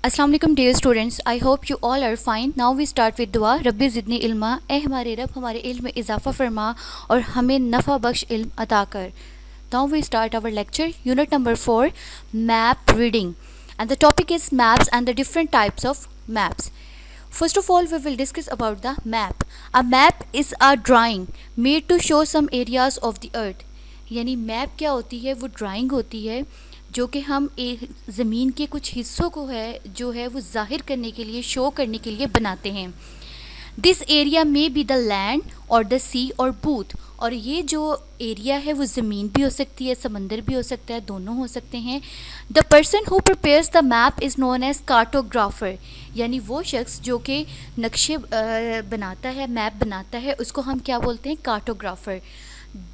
अस्सलाम वालेकुम dear students, I hope you all are fine. Now we start with दुआ। रब्बी ज़िदनी इल्मा, ए हमारे रब हमारे इल्म में इजाफ़ा फरमा और हमें नफ़ा बख्श इल्म अता कर। Now we start our lecture, unit number 4, map reading, and the topic is maps and the different types of maps. First of all, we will discuss about the map. A map is a drawing made to show some areas of the earth. यानी map क्या होती है? वो drawing होती है जो कि हम एक ज़मीन के कुछ हिस्सों को है जो है वो ज़ाहिर करने के लिए, शो करने के लिए बनाते हैं। दिस एरिया में बी द लैंड और द सी और बूथ। और ये जो एरिया है वो ज़मीन भी हो सकती है, समंदर भी हो सकता है, दोनों हो सकते हैं। The person who prepares the map is known as cartographer. यानी वो शख्स जो कि नक्शे बनाता है, मैप बनाता है, उसको हम क्या बोलते हैं? Cartographer.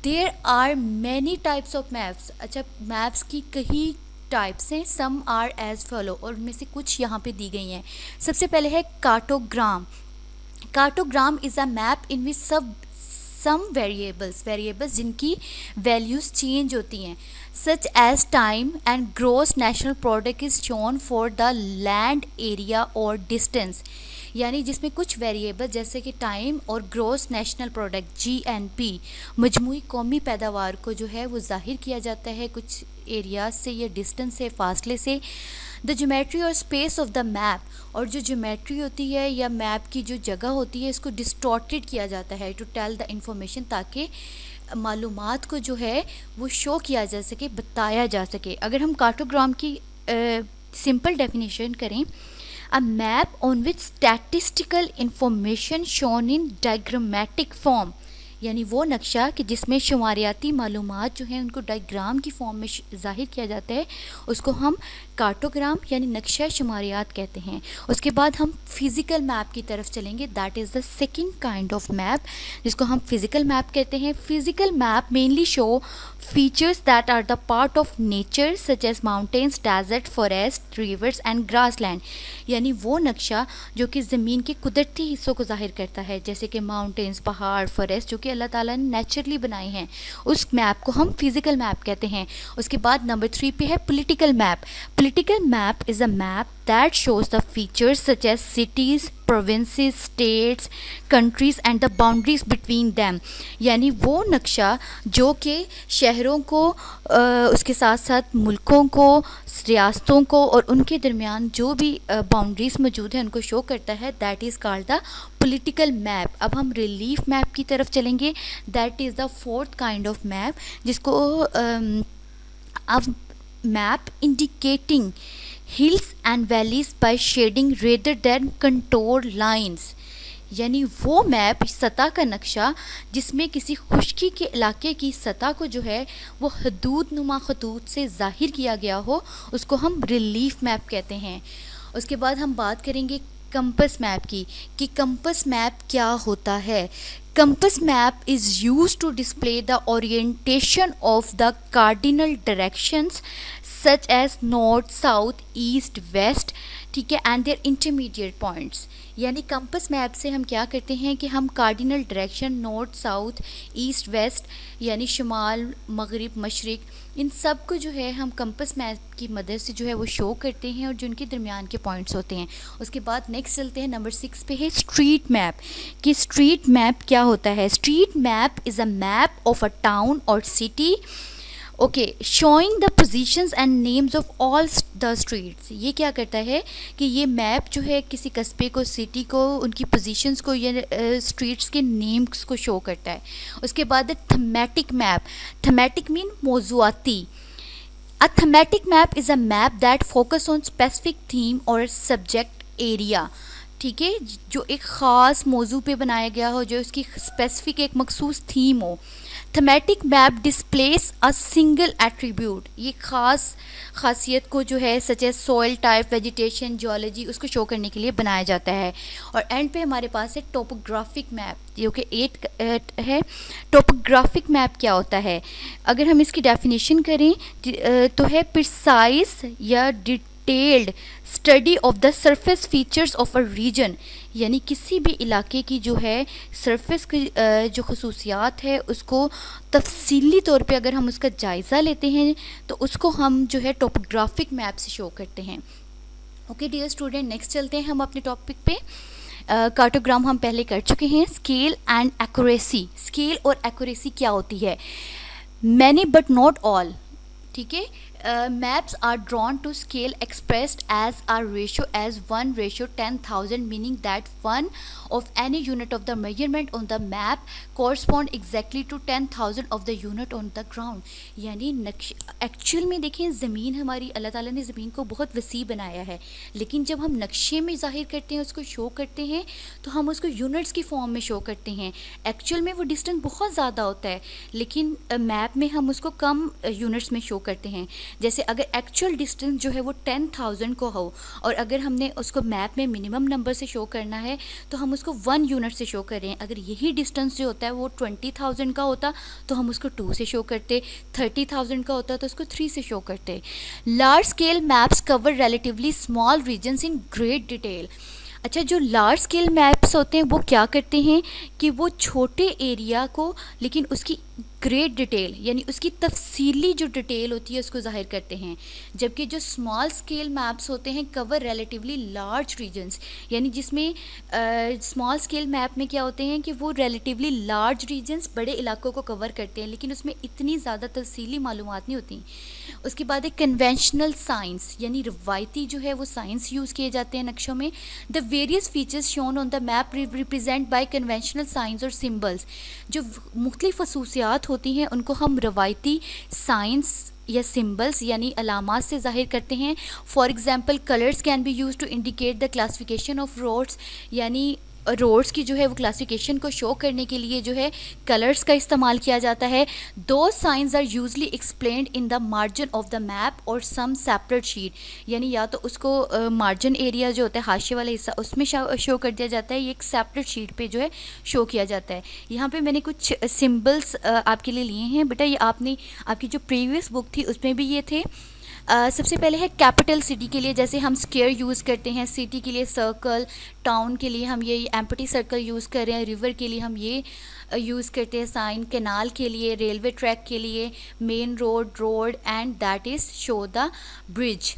There are many types of maps. अच्छा, मैप्स की कई टाइप्स हैं। सम आर एज फॉलो, और उनमें से कुछ यहाँ पे दी गई हैं। सबसे पहले है cartogram. Cartogram is a map in which some variables जिनकी वैल्यूज़ चेंज होती हैं, such as time and gross national product is shown for the land area और डिस्टेंस। यानी जिसमें कुछ वेरिएबल जैसे कि टाइम और ग्रोस नेशनल प्रोडक्ट GNP, मजमूई कौमी पैदावार को जो है वो ज़ाहिर किया जाता है कुछ एरियाज से या डिस्टेंस से, फासले से। द ज्योमेट्री और स्पेस ऑफ द मैप, और जो ज्योमेट्री होती है या मैप की जो जगह होती है इसको डिस्टॉर्टेड किया जाता है टू टेल द इंफॉर्मेशन, ताकि मालूमात को जो है वो शो किया जा सके, बताया जा सके। अगर हम कार्टोग्राम की सिंपल डेफिनेशन करें, a map on which statistical information shown in diagrammatic form, यानी वो नक्शा कि जिसमें शुमारियाती मालूमात जो हैं उनको डायग्राम की फॉर्म में ज़ाहिर किया जाता है, उसको हम कार्टोग्राम यानी नक्शा शुमारियात कहते हैं। उसके बाद हम फिज़िकल मैप की तरफ चलेंगे। That is the second kind of map जिसको हम फिज़िकल मैप कहते हैं। Physical map mainly show features that are the part of nature such as mountains, desert, forest, rivers and grassland। यानी वो नक्शा जो कि ज़मीन के कुदरती हिस्सों को ज़ाहिर करता है, जैसे कि माउंटेन्स, पहाड़, फॉरेस्ट जो कि अल्लाह ताला ने नेचुरली बनाए हैं, उस मैप को हम फिज़िकल मैप कहते हैं। उसके बाद नंबर 3 पे है political map. Political map is a map that shows the features such as cities, provinces, states, countries and the boundaries between them। यानी वो नक्शा जो कि शहरों को उसके साथ साथ मुल्कों को, रियासतों को और उनके दरमियान जो भी बाउंड्रीज मौजूद हैं उनको शो करता है, that is called the political map. अब हम रिलीफ मैप की तरफ चलेंगे। That is the fourth kind of map जिसको अब map indicating hills and valleys by shading rather than contour lines। यानी वो मैप, सतह का नक्शा जिसमें किसी खुश्की के इलाके की सतह को जो है वो हदूद नुमा खतूत से ज़ाहिर किया गया हो, उसको हम रिलीफ मैप कहते हैं। उसके बाद हम बात करेंगे कंपस मैप की कि कंपस मैप क्या होता है। Compass map is used to display the orientation of the cardinal directions such as north, south, east, west, ठीक है, एंड देयर इंटरमीडिएट पॉइंट्स। यानी कंपस मैप से हम क्या करते हैं कि हम cardinal direction north, south, east, west यानी शुमाल, मगरिब, मशरिक, इन सब को जो है हम कंपस मैप की मदद से जो है वो शो करते हैं और जो उनके दरमियान के पॉइंट्स होते हैं। उसके बाद नेक्स्ट चलते हैं, नंबर 6 पे है स्ट्रीट मैप। कि स्ट्रीट मैप क्या होता है? Street map is a map of a town और city, okay, showing the positions and names of all the streets. ये क्या करता है कि ये मैप जो है किसी कस्बे को, सिटी को, उनकी पोजीशंस को या स्ट्रीट्स के नेम्स को शो करता है। उसके बाद थीमेटिक मैप। थीमेटिक मीन मौज़ूआती। A thematic map is a map that focus on specific theme और सब्जेक्ट एरिया, ठीक है, जो एक ख़ास मौजू पे बनाया गया हो, जो उसकी स्पेसिफिक एक मखसूस थीम हो। Thematic map displays a single attribute, ये खासियत को जो है such as soil type, vegetation, geology, उसको शो करने के लिए बनाया जाता है। और एंड पे हमारे पास है टोपोग्राफिक मैप जो कि 8 है। टोपोग्राफिक मैप क्या होता है? अगर हम इसकी डेफिनेशन करें तो है प्रिसाइज या detailed study of the surface features of a region. यानी किसी भी इलाके की जो है सरफेस की जो खसूसियात है उसको तफसीली तौर पे अगर हम उसका जायज़ा लेते हैं तो उसको हम जो है टोपोग्राफिक मैप से शो करते हैं। ओके डियर स्टूडेंट, नेक्स्ट चलते हैं हम अपने टॉपिक पे। कार्टोग्राम हम पहले कर चुके हैं। स्केल एंड एक्यूरेसी, स्केल और एक्यूरेसी क्या होती है? मैनी बट नॉट ऑल, ठीक है। Maps are drawn to scale expressed as or ratio as 1:10,000, meaning that one of any unit of the measurement on the map correspond exactly to 10,000 of the unit on the ground। यानी actual में देखें, ज़मीन हमारी, अल्लाह ताला ने ज़मीन को बहुत वसी बनाया है, लेकिन जब हम नक्शे में ज़ाहिर करते हैं, उसको शो करते हैं, तो हम उसको यूनिट्स की फॉर्म में शो करते हैं। एक्चुअल में वो डिस्टेंस बहुत ज़्यादा होता है, लेकिन मैप में हम उसको कम यूनिट्स में शो करते हैं। जैसे अगर एक्चुअल डिस्टेंस जो है वो 10,000 को हो, और अगर हमने उसको मैप में मिनिमम नंबर से शो करना है, तो हम उसको 1 यूनिट से शो कर रहे हैं। अगर यही डिस्टेंस जो होता है वो 20,000 का होता, तो हम उसको 2 से शो करते। 30,000 का होता तो उसको 3 से शो करते। Large scale maps cover relatively small regions in great detail. अच्छा, जो लार्ज स्केल मैप्स होते हैं वो क्या करते हैं कि वो छोटे एरिया को, लेकिन उसकी ग्रेट डिटेल यानी उसकी तफसीली जो डिटेल होती है उसको ज़ाहिर करते हैं। जबकि जो स्मॉल स्केल मैप्स होते हैं कवर रिलेटिवली लार्ज रीजन्स, यानी जिसमें स्मॉल स्केल मैप में क्या होते हैं कि वो रिलेटिवली लार्ज रीजन्स, बड़े इलाकों को कवर करते हैं, लेकिन उसमें इतनी ज़्यादा तफसीली मालूमात नहीं होती। उसके बाद एक कन्वेंशनल साइंस, यानी रवायती जो है वो साइंस यूज़ किए जाते हैं नक्शों में। The various features shown on the map represent by conventional signs और सिम्बल्स। जो मुख्तलिफ खसूसियात होती हैं उनको हम रवायती साइंस या सिम्बल्स यानी अलामात से ज़ाहिर करते हैं। For example, colours can be use to indicate the classification of roads, यानी रोड्स की जो है वो क्लासिफिकेशन को शो करने के लिए जो है कलर्स का इस्तेमाल किया जाता है। दो signs are usually explained in the margin of the map और सम सेपरेट शीट, यानी या तो उसको मार्जिन एरिया जो होता है, हाशिए वाला हिस्सा, उसमें शो कर दिया जाता है, ये एक सेपरेट शीट पे जो है शो किया जाता है। यहाँ पे मैंने कुछ सिम्बल्स आपके लिए लिए हैं बेटा, ये आपकी जो प्रीवियस बुक थी उसमें भी ये थे। सबसे पहले है कैपिटल सिटी के लिए, जैसे हम स्क्वायर यूज़ करते हैं, सिटी के लिए सर्कल, टाउन के लिए हम ये एम्प्टी सर्कल यूज़ कर रहे हैं, रिवर के लिए हम ये यूज़ करते हैं साइन, कैनाल के लिए, रेलवे ट्रैक के लिए main road and that is show the bridge,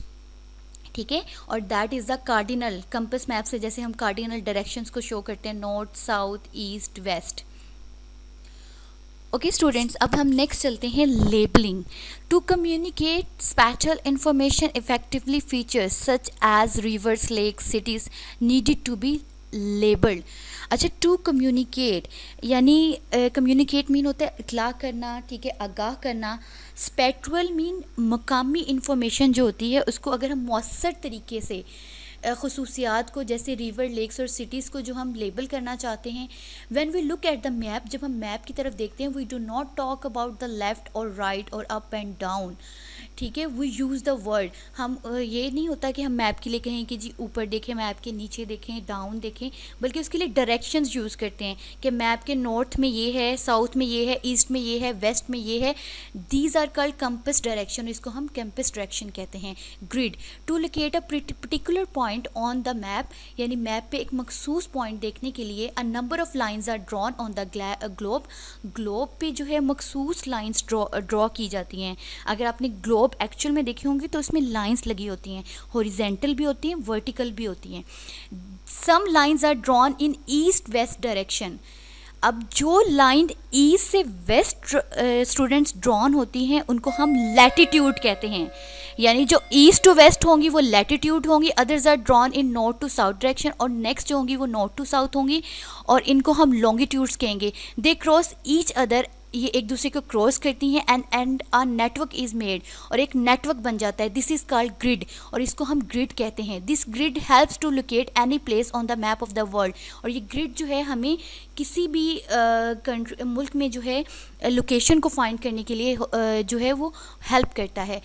ठीक है। और that is the cardinal, compass map से जैसे हम कार्डिनल डायरेक्शंस को शो करते हैं, north south east west. Okay students, अब हम नेक्स्ट चलते हैं labelling. To communicate spatial information effectively features such as rivers, lakes, cities needed to be labelled. अच्छा, टू कम्युनिकेट यानी कम्युनिकेट मीन होता है इतला करना, ठीक है, आगाह करना। स्पेक्ट्रल मीन मकामी इंफॉर्मेशन जो होती है उसको अगर हम मौसर तरीके से खसूसियात को, जैसे रिवर, लेक्स और सिटीज़ को जो हम लेबल करना चाहते हैं, when we look at the map, जब हम मैप की तरफ देखते हैं, we do not talk about the left और राइट और अप एंड डाउन, ठीक है। वी यूज़ द वर्ड, हम ये नहीं होता कि हम मैप के लिए कहें कि जी ऊपर देखें, मैप के नीचे देखें, डाउन देखें, बल्कि उसके लिए डायरेक्शंस यूज़ करते हैं कि मैप के नॉर्थ में ये है, साउथ में ये है, ईस्ट में ये है, वेस्ट में ये है। These are called compass direction, इसको हम कंपास डायरेक्शन कहते हैं। Grid, to locate a particular point on the map, यानी मैप पे एक मखसूस पॉइंट देखने के लिए a number of lines are drawn on the globe पे जो है मखसूस लाइंस ड्रॉ की जाती हैं। अगर आपने ग्लोब एक्चुअल में देखी होंगी तो उसमें लाइंस लगी होती हैं, हॉरिजेंटल भी होती हैं, वर्टिकल भी होती हैं। Some lines are drawn in east west direction. अब जो लाइन ईस्ट से वेस्ट स्टूडेंट्स ड्रॉन होती हैं उनको हम लैटिट्यूड कहते हैं, यानी जो ईस्ट टू वेस्ट होंगी वो लैटिट्यूड होंगी। Others are drawn in north to south direction, और नेक्स्ट जो होंगी वो नॉर्थ टू साउथ होंगी, और इनको हम लॉन्गिट्यूड्स कहेंगे। दे क्रॉस ईच अदर, ये एक दूसरे को क्रॉस करती हैं, and a network is made, और एक नेटवर्क बन जाता है। दिस इज़ कॉल्ड ग्रिड, और इसको हम ग्रिड कहते हैं। This grid helps to locate any place on the map of the world, और ये ग्रिड जो है हमें किसी भी मुल्क में जो है लोकेशन को फाइंड करने के लिए जो है वो हेल्प करता है।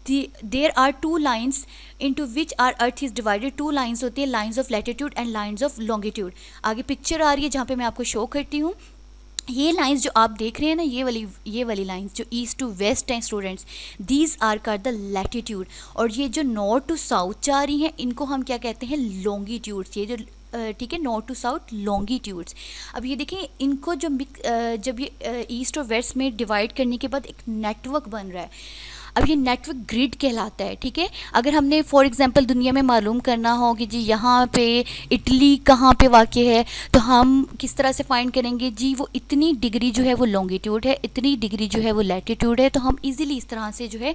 There are two lines into which are earth is divided. Two lines होती है, lines of latitude and lines of longitude. आगे पिक्चर आ रही है जहाँ पे मैं आपको शो करती हूँ। ये लाइंस जो आप देख रहे हैं ना, ये वाली लाइंस जो ईस्ट टू वेस्ट हैं students, these are called the latitude. और ये जो नॉर्थ टू साउथ जा रही हैं इनको हम क्या कहते हैं, लॉन्गिट्यूड्स। ये जो ठीक है, नॉर्थ टू साउथ लॉन्गिट्यूड्स। अब ये देखें, इनको जब ये ईस्ट और वेस्ट में डिवाइड करने के बाद एक नेटवर्क बन रहा है। अब ये नेटवर्क ग्रिड कहलाता है, ठीक है। अगर हमने फॉर एग्जांपल दुनिया में मालूम करना हो कि जी यहाँ पे इटली कहाँ पे वाक़ है, तो हम किस तरह से फाइंड करेंगे जी, वो इतनी डिग्री जो है वो लॉन्गिट्यूड है, इतनी डिग्री जो है वो लैटिट्यूड है, तो हम इजीली इस तरह से जो है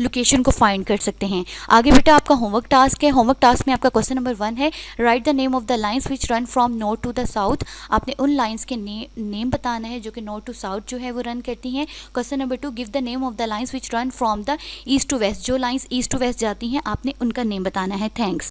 लोकेशन को फाइंड कर सकते हैं। आगे बेटा आपका होमवर्क टास्क है। होमवर्क टास्क में आपका क्वेश्चन नंबर 1 है, write the name of the lines which run from north to the south. आपने उन लाइन्स के नेम बताना है जो कि नॉर्थ टू साउथ जो है वो रन करती हैं। Question number 2, give the name of the lines which run from the east to west. जो लाइन्स ईस्ट टू वेस्ट जाती हैं आपने उनका नेम बताना है। थैंक्स।